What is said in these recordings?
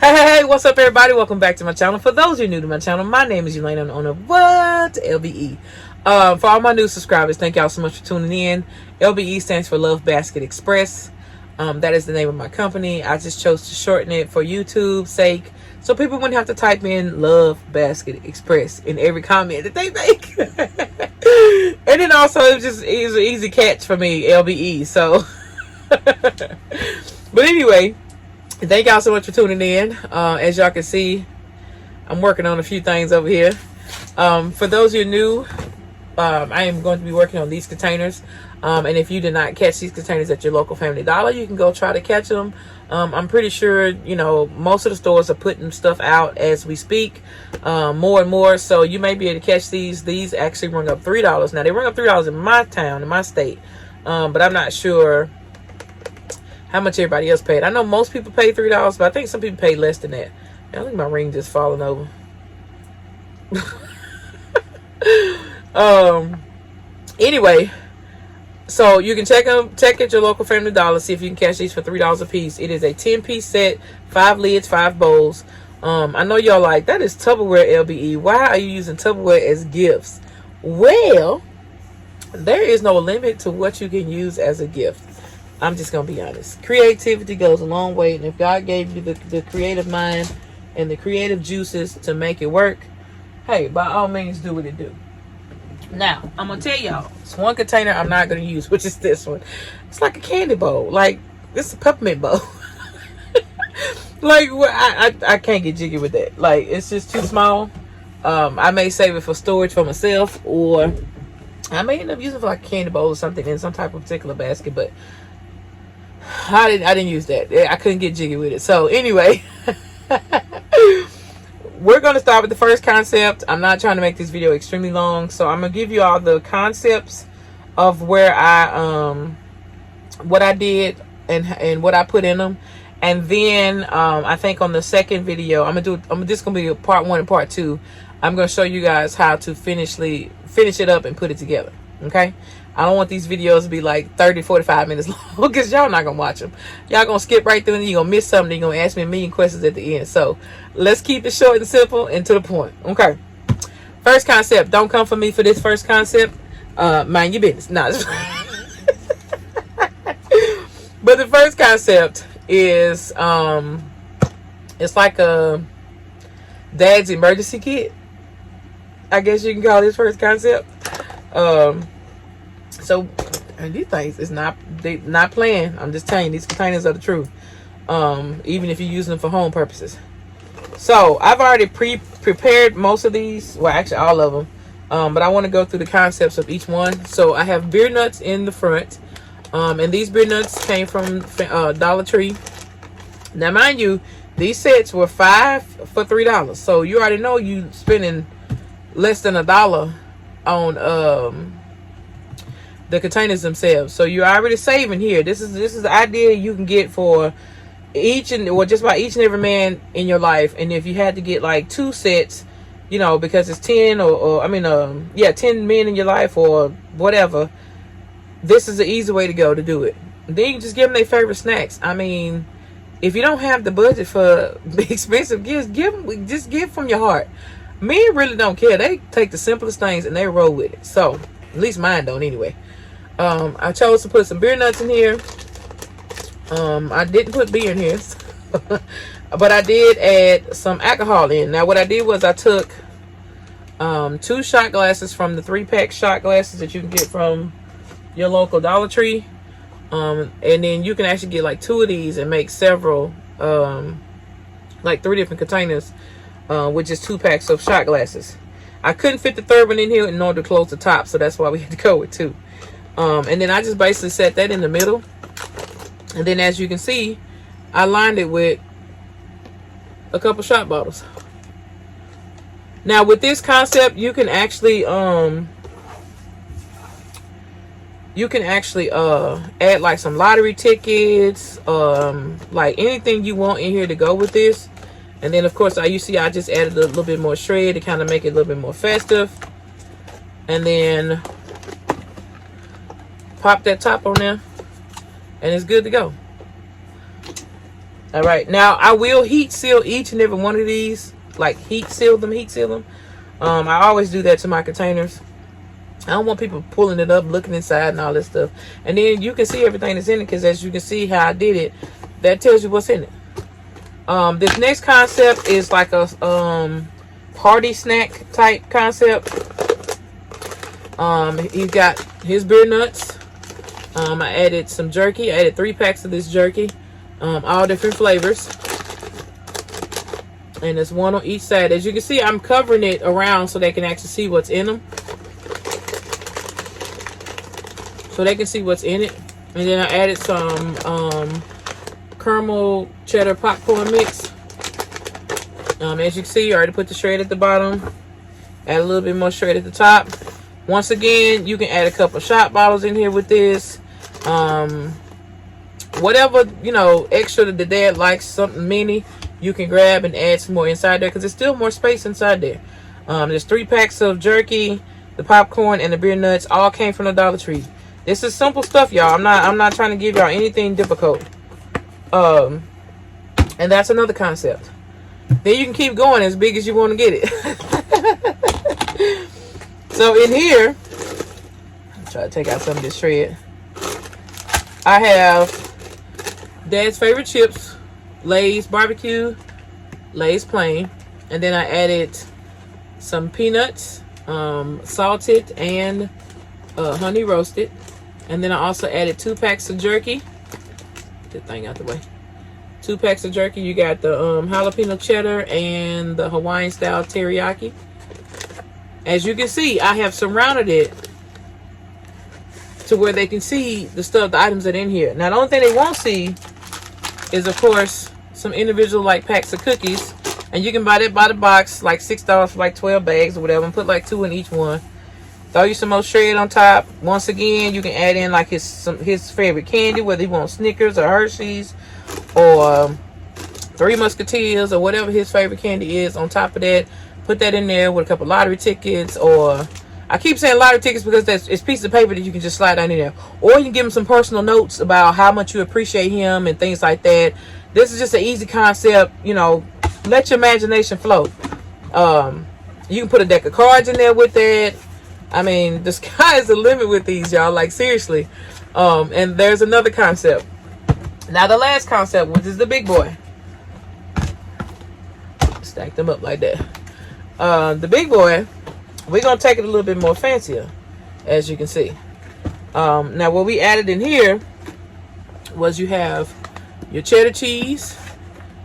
Hey, what's up, everybody? Welcome back to my channel. For those who are new to my channel, my name is Elaine. I'm the owner of What? LBE. For all my new subscribers, thank y'all so much for tuning in. LBE stands for Love Basket Express. That is the name of my company. I just chose to shorten it for YouTube's sake, so people wouldn't have to type in Love Basket Express in every comment that they make. And then also, it was an easy catch for me, LBE. So, but anyway, thank y'all so much for tuning in. As y'all can see, I'm working on a few things over here. For those of you new, I am going to be working on these containers. And if you did not catch these containers at your local Family Dollar, you can go try to catch them. I'm pretty sure, most of the stores are putting stuff out as we speak, more and more. So you may be able to catch these. These actually rung up $3. Now, they rung up $3 in my town, in my state. But I'm not sure how much everybody else paid. I know most people paid $3, but I think some people paid less than that. I think my ring just falling over. Anyway, so you can check at your local Family Dollar, see if you can catch these for $3 a piece. It is a 10-piece set, 5 lids, 5 bowls. I know y'all like, that is Tupperware, LBE. Why are you using Tupperware as gifts? Well, there is no limit to what you can use as a gift. I'm just going to be honest. Creativity goes a long way. And if God gave you the creative mind and the creative juices to make it work, hey, by all means, do what it do. Now, I'm going to tell y'all, it's one container I'm not going to use, which is this one. It's like a candy bowl. Like, it's a peppermint bowl. Like, I can't get jiggy with that. Like, it's just too small. I may save it for storage for myself, or I may end up using it for like a candy bowl or something in some type of particular basket, but I didn't use that. I couldn't get jiggy with it. So anyway, we're going to start with the first concept. I'm not trying to make this video extremely long, so I'm going to give you all the concepts of where what I did and what I put in them. And then I think on the second video, I'm just going to be a part 1 and part 2. I'm going to show you guys how to finish it up and put it together. Okay? I don't want these videos to be like 30, 45 minutes long, because y'all not going to watch them. Y'all going to skip right through and you're going to miss something. You're going to ask me a million questions at the end. So let's keep it short and simple and to the point. Okay. First concept. Don't come for me for this first concept. Mind your business. No. But the first concept is, it's like a dad's emergency kit. I guess you can call this first concept. So, and these things is not playing. I'm just telling you, these containers are the truth. Even if you're using them for home purposes. So I've already prepared most of these. Well, actually all of them. But I want to go through the concepts of each one. So I have beer nuts in the front. And these beer nuts came from Dollar Tree. Now, mind you, these sets were 5 for $3. So you already know you spending less than $1 on the containers themselves. So you're already saving here. This is the idea you can get for just about each and every man in your life. And if you had to get like 2 sets, because it's 10 10 men in your life or whatever, this is the easy way to go to do it. Then you can just give them their favorite snacks. I mean, if you don't have the budget for expensive gifts, just give from your heart. Men really don't care. They take the simplest things and they roll with it. So at least mine don't anyway. I chose to put some beer nuts in here. I didn't put beer in here, but I did add some alcohol in. Now what I did was I took 2 shot glasses from the 3-pack shot glasses that you can get from your local Dollar Tree, and then you can actually get like 2 of these and make several, like 3 different containers, with just 2 packs of shot glasses. I couldn't fit the 3rd one in here in order to close the top, so that's why we had to go with 2. And then I just basically set that in the middle. And then as you can see, I lined it with a couple shot bottles. Now with this concept, you can actually add like some lottery tickets, like anything you want in here to go with this. And then of course, I just added a little bit more shred to kind of make it a little bit more festive. And then pop that top on there and it's good to go. All right, now I will heat seal each and every one of these, like heat seal them. I always do that to my containers. I don't want people pulling it up, looking inside and all this stuff. And then you can see everything that's in it, because as you can see how I did it, that tells you what's in it. This next concept is like a party snack type concept. He's got his beer nuts. I added some jerky. I added 3 packs of this jerky. All different flavors. And there's one on each side. As you can see, I'm covering it around so they can actually see what's in them. So they can see what's in it. And then I added some caramel cheddar popcorn mix. As you can see, I already put the shred at the bottom. Add a little bit more shred at the top. Once again, you can add a couple shot bottles in here with this. Whatever, you know, extra that the dad likes, something mini, you can grab and add some more inside there, because there's still more space inside there. There's 3 packs of jerky, the popcorn, and the beer nuts. All came from the Dollar Tree. This is simple stuff, y'all. I'm not trying to give y'all anything difficult. And that's another concept. Then you can keep going as big as you want to get it. So in here, I'll try to take out some of this shred. I have Dad's favorite chips, Lay's barbecue, Lay's plain, and then I added some peanuts, salted and honey roasted. And then I also added 2 packs of jerky. Get that thing out the way. 2 packs of jerky. You got the jalapeno cheddar and the Hawaiian style teriyaki. As you can see, I have surrounded it to where they can see the stuff, the items that are in here. Now, the only thing they won't see is, of course, some individual like packs of cookies. And you can buy that by the box, like $6 for like 12 bags or whatever, and put like 2 in each one. Throw you some more shred on top. Once again, you can add in like his favorite candy, whether he wants Snickers or Hershey's or 3 Musketeers or whatever his favorite candy is on top of that. Put that in there with a couple lottery tickets, or I keep saying lottery tickets because it's pieces of paper that you can just slide down in there. Or you can give him some personal notes about how much you appreciate him and things like that. This is just an easy concept, you know. Let your imagination flow. You can put a deck of cards in there with that. I mean, the sky is the limit with these, y'all. Like, seriously. And there's another concept. Now, the last concept, which is the big boy. Stack them up like that. The big boy, we're going to take it a little bit more fancier, as you can see. Now, what we added in here was you have your cheddar cheese,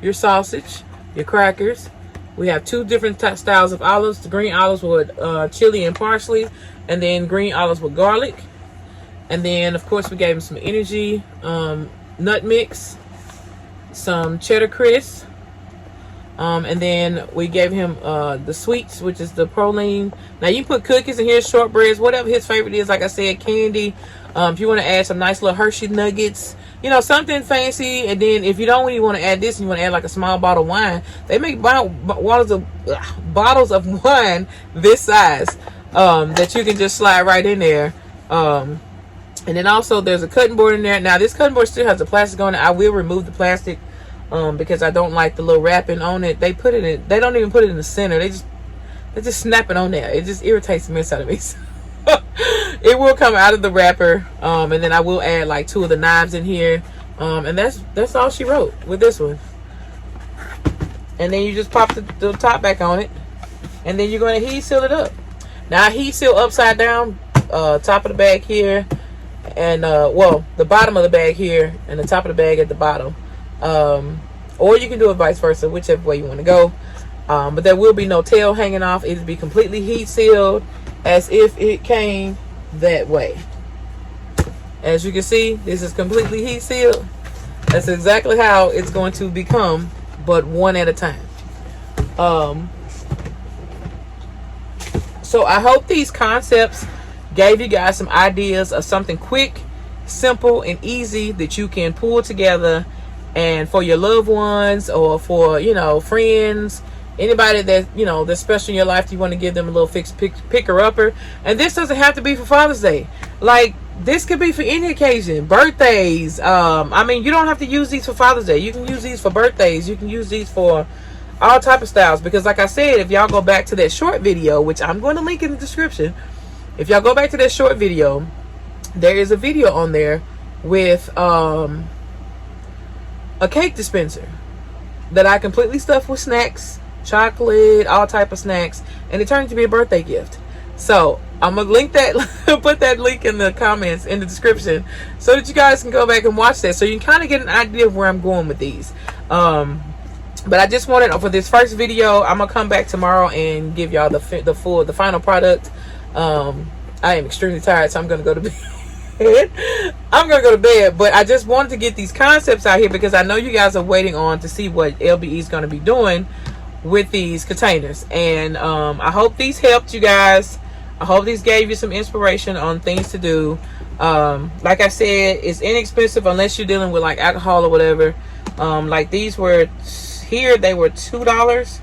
your sausage, your crackers. We have 2 different styles of olives. The green olives with chili and parsley, and then green olives with garlic. And then, of course, we gave him some energy, nut mix, some cheddar crisp, and then we gave him the sweets, which is the proline. Now, you can put cookies in here, shortbreads, whatever his favorite is. Like I said, candy. If you want to add some nice little Hershey nuggets, you know, something fancy. And then if you don't really want to add this and you want to add like a small bottle of wine, they make bottles of wine this size that you can just slide right in there. And then also there's a cutting board in there. Now, this cutting board still has the plastic on it. I will remove the plastic because I don't like the little wrapping on it. They put it in, they don't even put it in the center. They just snap it on there. It just irritates the mess out of me. It will come out of the wrapper, and then I will add like 2 of the knives in here, and that's all she wrote with this one. And then you just pop the top back on it, and then you're going to heat seal it up. Now, I heat seal upside down, top of the bag here, and well, the bottom of the bag here, and the top of the bag at the bottom. Or you can do it vice versa, whichever way you want to go. But there will be no tail hanging off. It'll be completely heat sealed, as if it came that way. As you can see, this is completely heat sealed. That's exactly how it's going to become, but one at a time. So I hope these concepts gave you guys some ideas of something quick, simple, and easy that you can pull together, and for your loved ones, or for, you know, friends, anybody that, you know, that's special in your life, you want to give them a little picker upper. And this doesn't have to be for Father's Day. Like, this could be for any occasion. Birthdays. I mean, you don't have to use these for Father's Day. You can use these for birthdays. You can use these for all type of styles. Because like I said, if y'all go back to that short video, which I'm going to link in the description. If y'all go back to that short video, there is a video on there with a cake dispenser that I completely stuffed with snacks, chocolate, all type of snacks, and it turned to be a birthday gift. So I'm gonna link that, put that link in the comments, in the description, so that you guys can go back and watch that, so you can kind of get an idea of where I'm going with these. But I just wanted, for this first video, I'm gonna come back tomorrow and give y'all the final product. I am extremely tired, so I'm gonna go to bed. I'm gonna go to bed, but I just wanted to get these concepts out here because I know you guys are waiting on to see what LBE is going to be doing with these containers. And I hope these helped you guys. I hope these gave you some inspiration on things to do. Like I said, it's inexpensive unless you're dealing with like alcohol or whatever. Like these were here, they were $2.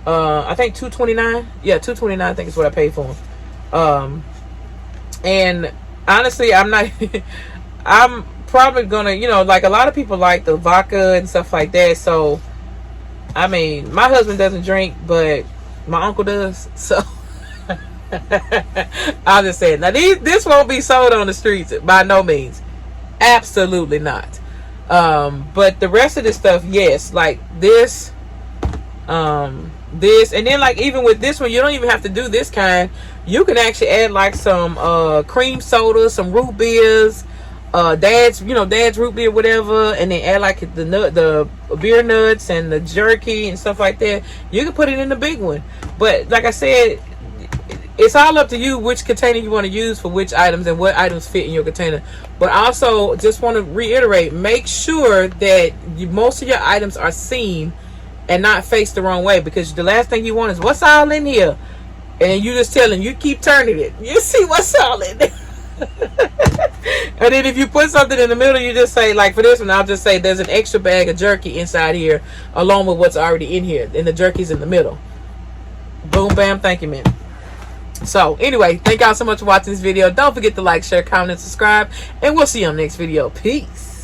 I think $2.29. Yeah, $2.29 I think is what I paid for them. And honestly, I'm not I'm probably gonna, you know, like a lot of people like the vodka and stuff like that. So I mean, my husband doesn't drink, but my uncle does, so I'll just say it. Now this won't be sold on the streets by no means, absolutely not. But the rest of this stuff, yes, like this, this, and then like even with this one, you don't even have to do this kind. You can actually add like some cream soda, some root beers, dad's root beer, whatever, and then add like the beer nuts and the jerky and stuff like that. You can put it in the big one, but like I said, it's all up to you which container you want to use for which items and what items fit in your container. But also just want to reiterate, make sure that most of your items are seen and not faced the wrong way, because the last thing you want is what's all in here, and you just telling, you keep turning it, you see what's all in there. And then if you put something in the middle, you just say, like for this one, I'll just say there's an extra bag of jerky inside here along with what's already in here, and the jerky's in the middle. Boom, bam, thank you, man. So anyway, thank y'all so much for watching this video. Don't forget to like, share, comment, and subscribe, and we'll see you on the next video. Peace.